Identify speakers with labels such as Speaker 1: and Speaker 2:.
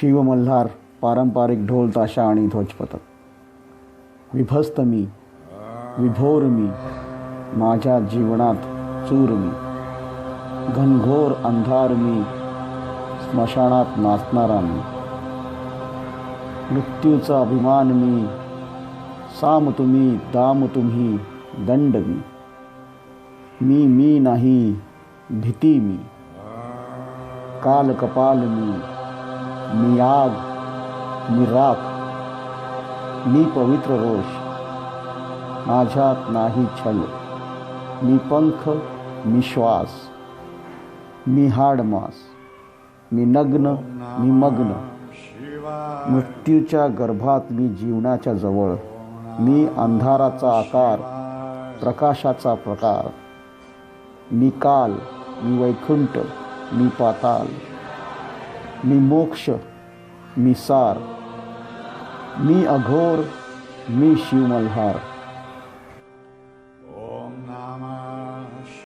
Speaker 1: शिवमल्हार पारंपरिक ढोल ताशा आणि ध्वजपथक. विभस्त मी, विभोर मी, माझ्या जीवनात चूर मी. घनघोर अंधार मी, स्मशानात नाचणारा मी. मृत्यूचा अभिमान मी, साम तुम्ही, दाम तुम्ही, दंड मी. मी नाही, भीती मी. काल कपाल मी आग, मी राख, मी पवित्र रोष. माझ्यात नाही छल, मी पंख, मी श्वास, मी हाडमास, मी नग्न, मी मग्न. मृत्यूच्या गर्भात मी जीवनाच्या जवळ. मी अंधाराचा आकार, प्रकाशाचा प्रकार. मी काल, मी वैकुंठ, मी पाताल. मी मोक्ष, मी सार. मी अघोर, मी शिवमल्हार.